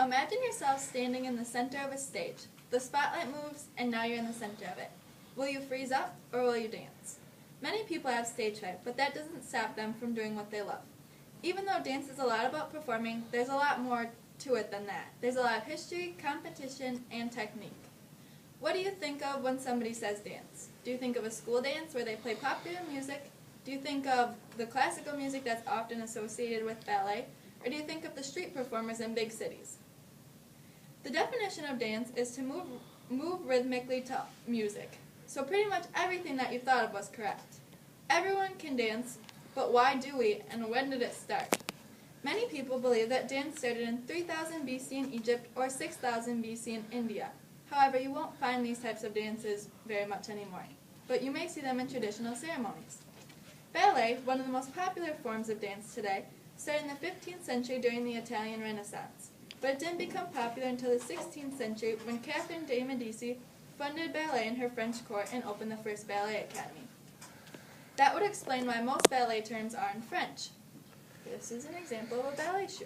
Imagine yourself standing in the center of a stage. The spotlight moves, and now you're in the center of it. Will you freeze up, or will you dance? Many people have stage fright, but that doesn't stop them from doing what they love. Even though dance is a lot about performing, there's a lot more to it than that. There's a lot of history, competition, and technique. What do you think of when somebody says dance? Do you think of a school dance where they play popular music? Do you think of the classical music that's often associated with ballet? Or do you think of the street performers in big cities? The definition of dance is to move rhythmically to music. So pretty much everything that you thought of was correct. Everyone can dance, but why do we, and when did it start? Many people believe that dance started in 3000 BC in Egypt or 6000 BC in India. However, you won't find these types of dances very much anymore, but you may see them in traditional ceremonies. Ballet, one of the most popular forms of dance today, started in the 15th century during the Italian Renaissance, but it didn't become popular until the 16th century when Catherine de' Medici funded ballet in her French court and opened the first ballet academy. That would explain why most ballet terms are in French. This is an example of a ballet shoe.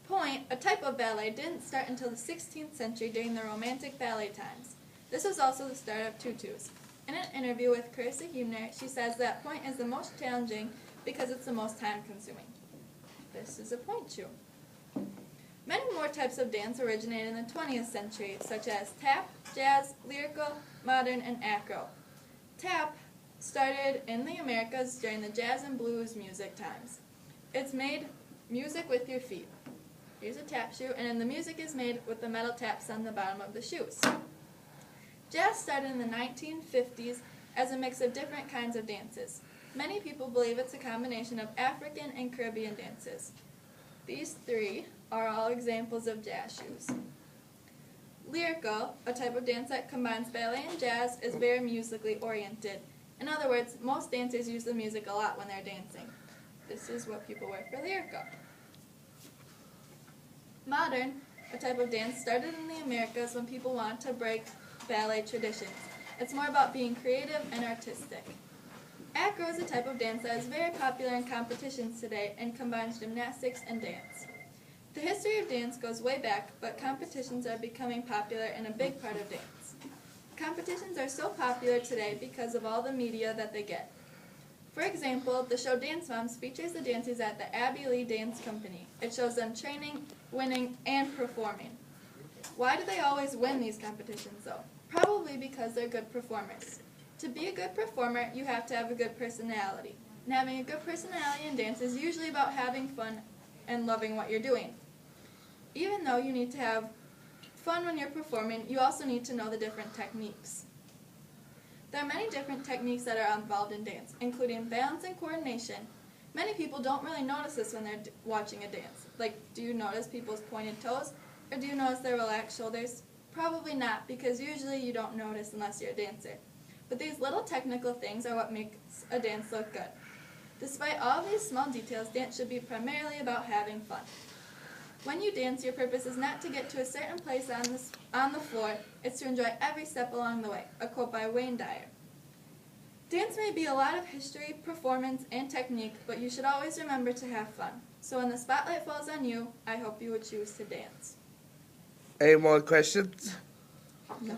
Point, a type of ballet, didn't start until the 16th century during the Romantic ballet times. This was also the start of tutus. In an interview with Carissa Huebner, she says that point is the most challenging because it's the most time-consuming. This is a point shoe. Many more types of dance originated in the 20th century, such as tap, jazz, lyrical, modern, and acro. Tap started in the Americas during the jazz and blues music times. It's made music with your feet. Here's a tap shoe, and then the music is made with the metal taps on the bottom of the shoes. Jazz started in the 1950s as a mix of different kinds of dances. Many people believe it's a combination of African and Caribbean dances. These three are all examples of jazz shoes. Lyrical, a type of dance that combines ballet and jazz, is very musically oriented. In other words, most dancers use the music a lot when they're dancing. This is what people wear for lyrical. Modern, a type of dance, started in the Americas when people wanted to break ballet traditions. It's more about being creative and artistic. Acro is a type of dance that is very popular in competitions today and combines gymnastics and dance. The history of dance goes way back, but competitions are becoming popular and a big part of dance. Competitions are so popular today because of all the media that they get. For example, the show Dance Moms features the dancers at the Abbey Lee Dance Company. It shows them training, winning, and performing. Why do they always win these competitions, though? Probably because they're good performers. To be a good performer, you have to have a good personality. And having a good personality in dance is usually about having fun and loving what you're doing. Even though you need to have fun when you're performing, you also need to know the different techniques. There are many different techniques that are involved in dance, including balance and coordination. Many people don't really notice this when they're watching a dance. Like, do you notice people's pointed toes, or do you notice their relaxed shoulders? Probably not, because usually you don't notice unless you're a dancer. But these little technical things are what makes a dance look good. Despite all these small details, dance should be primarily about having fun. When you dance, your purpose is not to get to a certain place on the floor, it's to enjoy every step along the way, a quote by Wayne Dyer. Dance may be a lot of history, performance, and technique, but you should always remember to have fun. So when the spotlight falls on you, I hope you would choose to dance. Any more questions? No.